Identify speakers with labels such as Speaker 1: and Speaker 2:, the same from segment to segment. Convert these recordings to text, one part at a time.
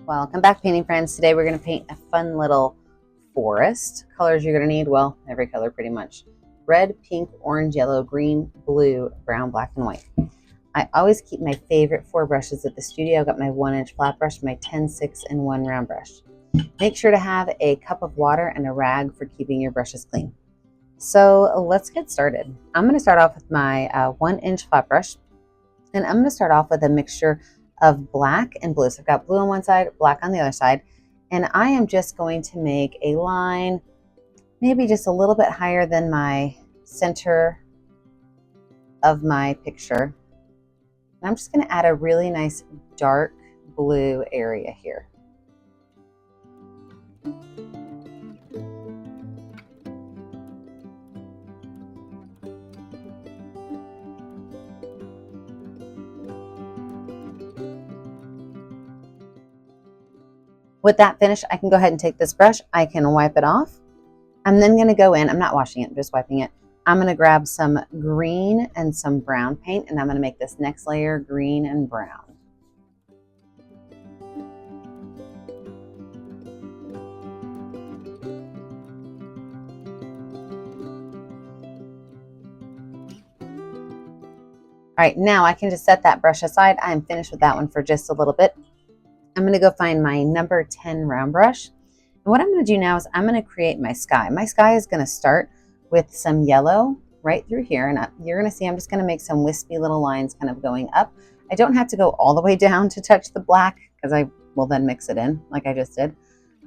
Speaker 1: Welcome back, painting friends. Today we're going to paint a fun little forest. Colors you're going to need, well, every color pretty much. Red, pink, orange, yellow, green, blue, brown, black, and white. I always keep my favorite 4 brushes at the studio. I've got my 1-inch flat brush, my 10, 6, and 1 round brush. Make sure to have a cup of water and a rag for keeping your brushes clean. So let's get started. I'm going to start off with my 1-inch flat brush, and I'm going to start off with a mixture of black and blue. So I've got blue on one side, black on the other side, and I am just going to make a line maybe just a little bit higher than my center of my picture. And I'm just going to add a really nice dark blue area here. With that finished, I can go ahead and take this brush. I can wipe it off. I'm then going to go in. I'm not washing it, I'm just wiping it. I'm going to grab some green and some brown paint, and I'm going to make this next layer green and brown. All right, now I can just set that brush aside. I'm finished with that one for just a little bit. I'm going to go find my number 10 round brush. And what I'm going to do now is I'm going to create my sky. My sky is going to start with some yellow right through here. And you're going to see I'm just going to make some wispy little lines kind of going up. I don't have to go all the way down to touch the black because I will then mix it in like I just did.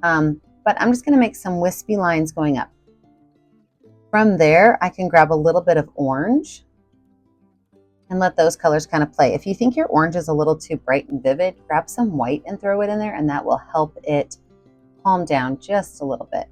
Speaker 1: But I'm just going to make some wispy lines going up. From there, I can grab a little bit of orange and let those colors kind of play. If you think your orange is a little too bright and vivid, grab some white and throw it in there, and that will help it calm down just a little bit.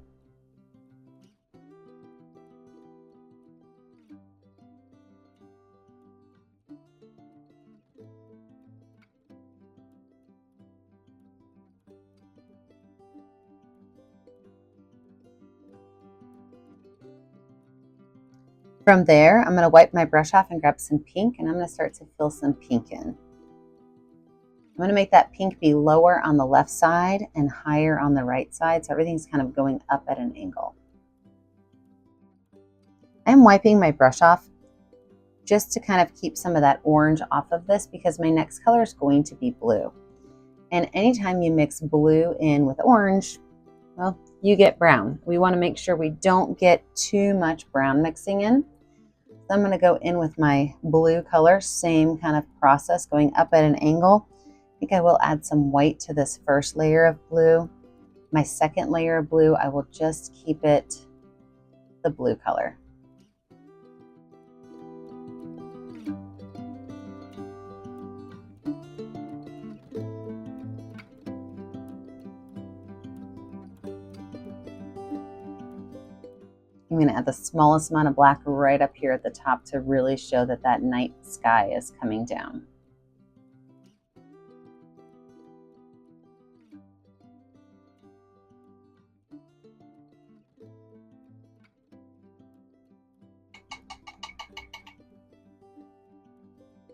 Speaker 1: From there, I'm going to wipe my brush off and grab some pink, and I'm going to start to fill some pink in. I'm going to make that pink be lower on the left side and higher on the right side, so everything's kind of going up at an angle. I'm wiping my brush off just to kind of keep some of that orange off of this because my next color is going to be blue. And anytime you mix blue in with orange, well, you get brown. We want to make sure we don't get too much brown mixing in. So I'm going to go in with my blue color, same kind of process, going up at an angle. I think I will add some white to this first layer of blue. My second layer of blue, I will just keep it the blue color. I'm going to add the smallest amount of black right up here at the top to really show that that night sky is coming down.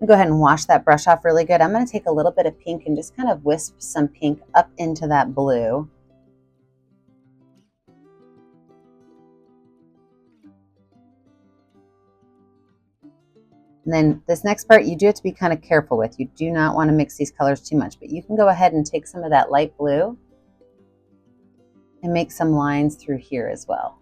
Speaker 1: Go ahead and wash that brush off really good. I'm going to take a little bit of pink and just kind of wisp some pink up into that blue. And then this next part, you do have to be kind of careful with. You do not want to mix these colors too much, but you can go ahead and take some of that light blue and make some lines through here as well.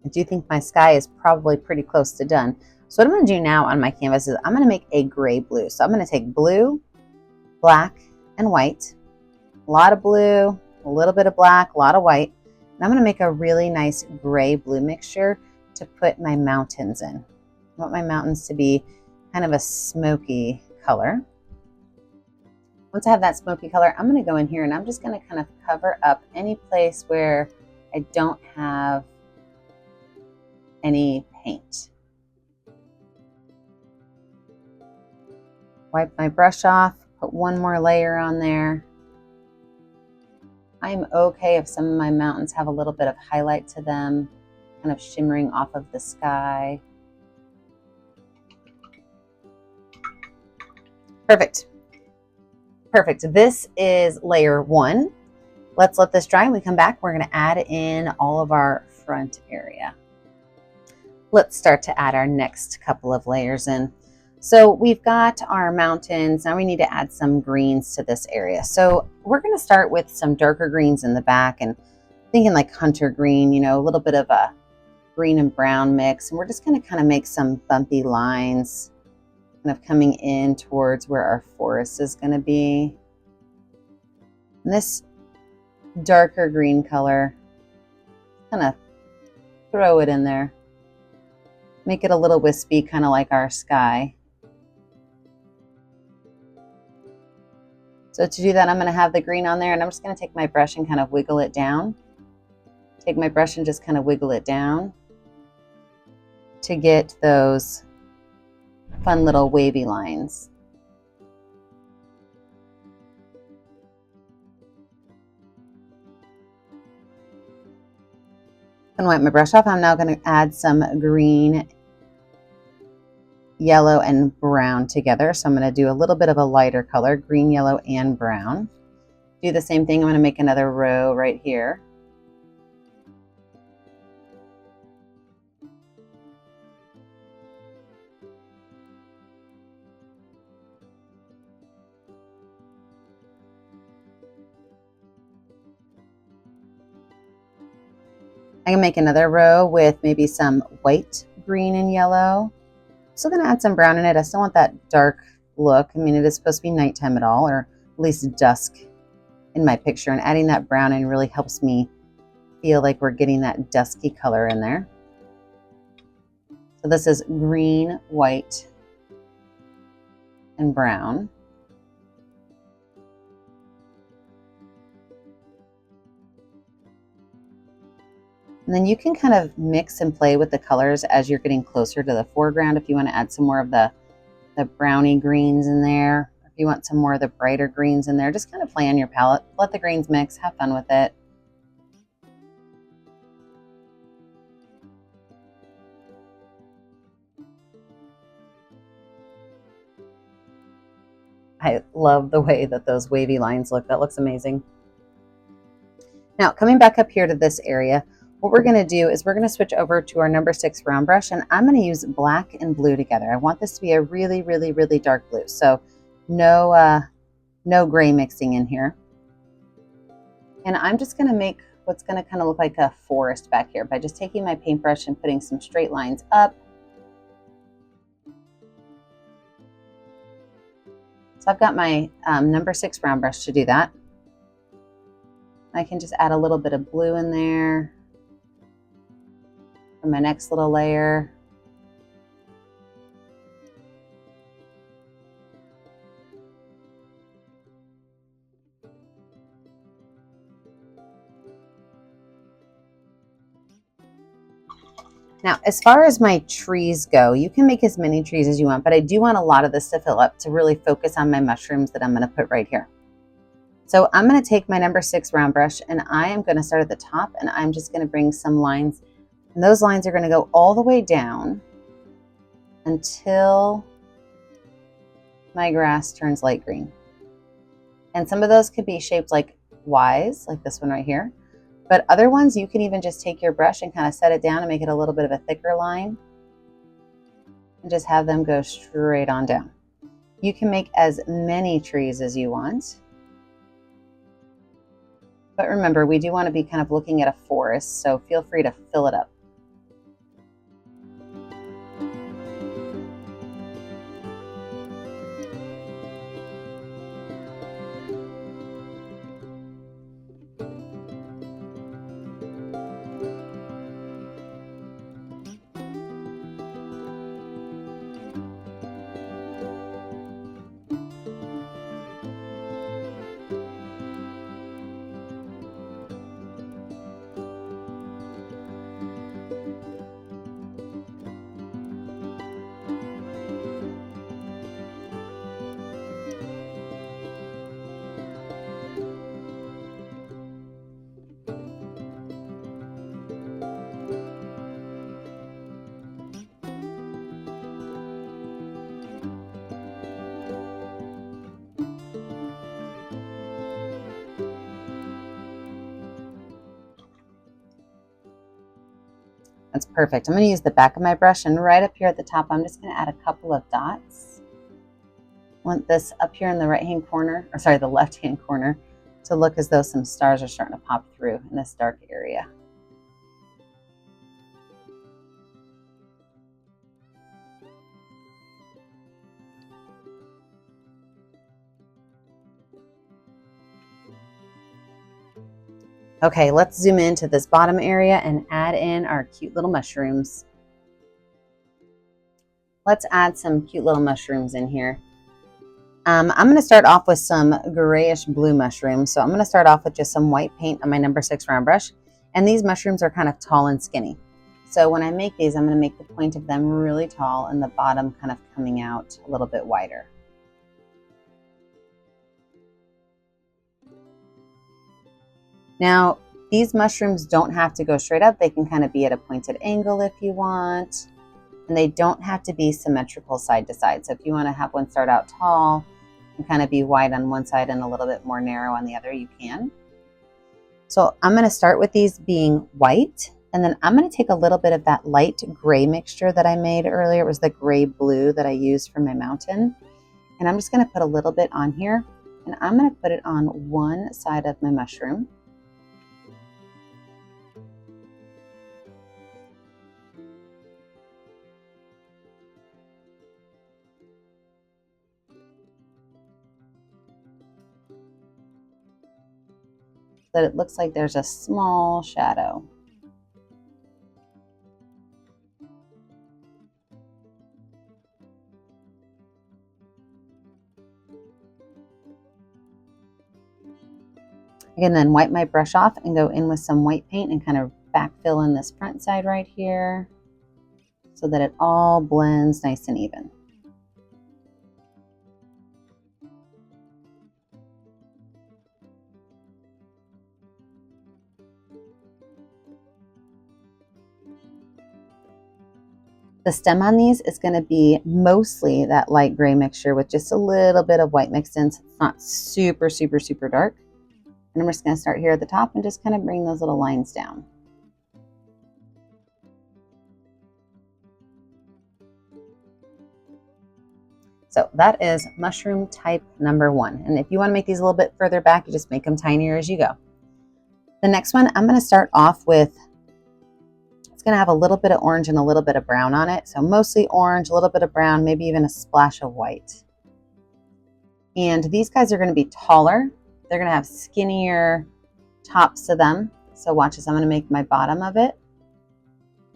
Speaker 1: I do think my sky is probably pretty close to done. So what I'm going to do now on my canvas is I'm going to make a gray blue. So I'm going to take blue, black, and white. A lot of blue, a little bit of black, a lot of white. And I'm going to make a really nice gray blue mixture to put my mountains in. I want my mountains to be kind of a smoky color. Once I have that smoky color, I'm going to go in here and I'm just going to kind of cover up any place where I don't have any paint. Wipe my brush off, put one more layer on there. I'm okay if some of my mountains have a little bit of highlight to them, kind of shimmering off of the sky. Perfect. Perfect. This is layer 1. Let's let this dry. When we come back, we're going to add in all of our front area. Let's start to add our next couple of layers in. So we've got our mountains. Now we need to add some greens to this area. So we're going to start with some darker greens in the back and thinking like hunter green, you know, a little bit of a green and brown mix. And we're just going to kind of make some bumpy lines kind of coming in towards where our forest is going to be. And this darker green color, kind of throw it in there. Make it a little wispy, kind of like our sky. So to do that, I'm going to have the green on there, and I'm just going to take my brush and kind of wiggle it down. Take my brush and just kind of wiggle it down to get those fun little wavy lines. I'm going to wipe my brush off. I'm now going to add some green, yellow, and brown together. So I'm going to do a little bit of a lighter color, green, yellow, and brown. Do the same thing. I'm going to make another row right here. I can make another row with maybe some white, green, and yellow. I'm still going to add some brown in it. I still want that dark look. I mean, it is supposed to be nighttime at all, or at least dusk in my picture. And adding that brown in really helps me feel like we're getting that dusky color in there. So this is green, white, and brown. And then you can kind of mix and play with the colors as you're getting closer to the foreground. If you want to add some more of the browny greens in there, if you want some more of the brighter greens in there, just kind of play on your palette. Let the greens mix, have fun with it. I love the way that those wavy lines look. That looks amazing. Now, coming back up here to this area, what we're going to do is we're going to switch over to our number 6 round brush, and I'm going to use black and blue together. I want this to be a really, really, really dark blue. So no gray mixing in here. And I'm just going to make what's going to kind of look like a forest back here by just taking my paintbrush and putting some straight lines up. So I've got my number 6 round brush to do that. I can just add a little bit of blue in there for my next little layer. Now, as far as my trees go, you can make as many trees as you want, but I do want a lot of this to fill up to really focus on my mushrooms that I'm going to put right here. So I'm going to take my number 6 round brush, and I am going to start at the top, and I'm just going to bring some lines, and those lines are going to go all the way down until my grass turns light green. And some of those could be shaped like Ys, like this one right here. But other ones, you can even just take your brush and kind of set it down and make it a little bit of a thicker line and just have them go straight on down. You can make as many trees as you want. But remember, we do want to be kind of looking at a forest, so feel free to fill it up. That's perfect. I'm going to use the back of my brush, and right up here at the top, I'm just going to add a couple of dots. I want this up here in the right-hand corner, or sorry, the left-hand corner, to look as though some stars are starting to pop through in this dark area. Okay, let's zoom into this bottom area and add in our cute little mushrooms. Let's add some cute little mushrooms in here. I'm going to start off with some grayish blue mushrooms. So I'm going to start off with just some white paint on my number 6 round brush. And these mushrooms are kind of tall and skinny. So when I make these, I'm going to make the point of them really tall and the bottom kind of coming out a little bit wider. Now, these mushrooms don't have to go straight up. They can kind of be at a pointed angle if you want. And they don't have to be symmetrical side to side. So if you want to have one start out tall and kind of be wide on one side and a little bit more narrow on the other, you can. So I'm going to start with these being white. And then I'm going to take a little bit of that light gray mixture that I made earlier. It was the gray blue that I used for my mountain. And I'm just going to put a little bit on here. And I'm going to put it on one side of my mushroom. That it looks like there's a small shadow. I can then wipe my brush off and go in with some white paint and kind of backfill in this front side right here so that it all blends nice and even. The stem on these is going to be mostly that light gray mixture with just a little bit of white mixed in, so it's not super, super, super dark. And I'm just going to start here at the top and just kind of bring those little lines down. So that is mushroom type number 1. And if you want to make these a little bit further back, you just make them tinier as you go. The next one, I'm going to start off with, it's going to have a little bit of orange and a little bit of brown on it. So mostly orange, a little bit of brown, maybe even a splash of white. And these guys are going to be taller. They're going to have skinnier tops to them. So watch this. I'm going to make my bottom of it.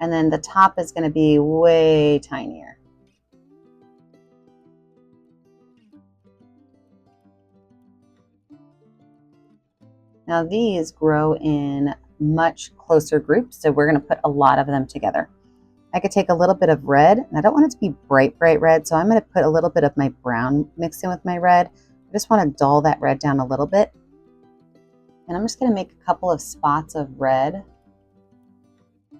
Speaker 1: And then the top is going to be way tinier. Now these grow in much closer groups, so we're going to put a lot of them together. I could take a little bit of red, and I don't want it to be bright, bright red, so I'm going to put a little bit of my brown mixed in with my red. I just want to dull that red down a little bit. And I'm just going to make a couple of spots of red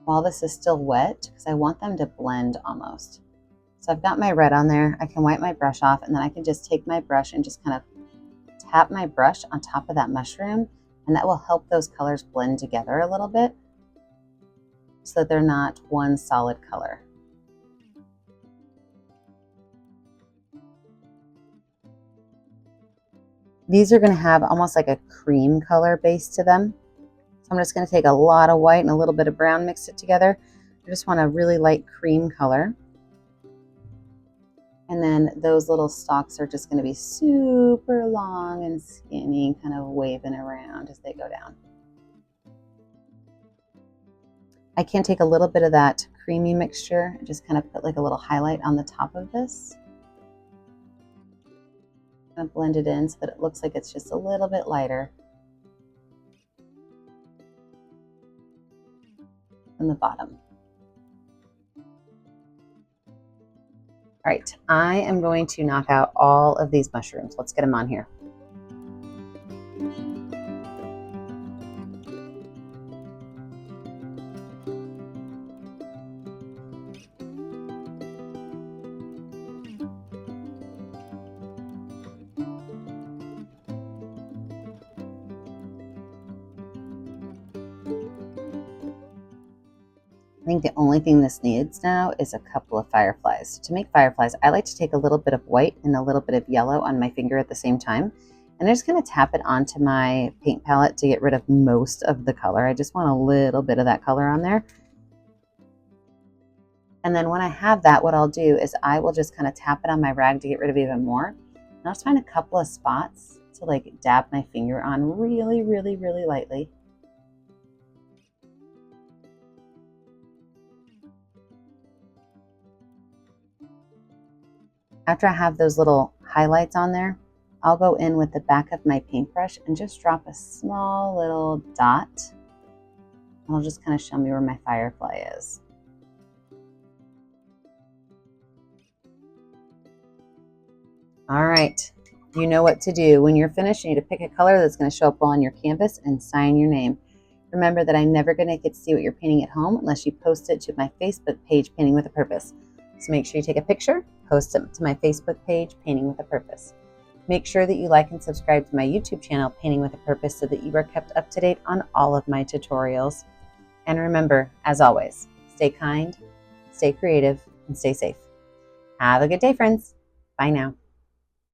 Speaker 1: while this is still wet, because I want them to blend almost. So I've got my red on there. I can wipe my brush off, and then I can just take my brush and just kind of tap my brush on top of that mushroom. And that will help those colors blend together a little bit so that they're not one solid color. These are going to have almost like a cream color base to them. So I'm just going to take a lot of white and a little bit of brown, mix it together. I just want a really light cream color. And then those little stalks are just going to be super long and skinny, kind of waving around as they go down. I can take a little bit of that creamy mixture and just kind of put like a little highlight on the top of this. Kind of blend it in so that it looks like it's just a little bit lighter on the bottom. All right, I am going to knock out all of these mushrooms. Let's get them on here. I think the only thing this needs now is a couple of fireflies. To make fireflies, I like to take a little bit of white and a little bit of yellow on my finger at the same time. And I'm just going to tap it onto my paint palette to get rid of most of the color. I just want a little bit of that color on there. And then when I have that, what I'll do is I will just kind of tap it on my rag to get rid of even more. And I'll just find a couple of spots to like dab my finger on really, really, really lightly. After I have those little highlights on there, I'll go in with the back of my paintbrush and just drop a small little dot. And it'll just kind of show me where my firefly is. All right, you know what to do. When you're finished, you need to pick a color that's going to show up well on your canvas and sign your name. Remember that I'm never going to get to see what you're painting at home unless you post it to my Facebook page, Painting with a Purpose. So make sure you take a picture, post it to my Facebook page, Painting with a Purpose. Make sure that you like and subscribe to my YouTube channel, Painting with a Purpose, so that you are kept up to date on all of my tutorials. And remember, as always, stay kind, stay creative, and stay safe. Have a good day, friends. Bye now.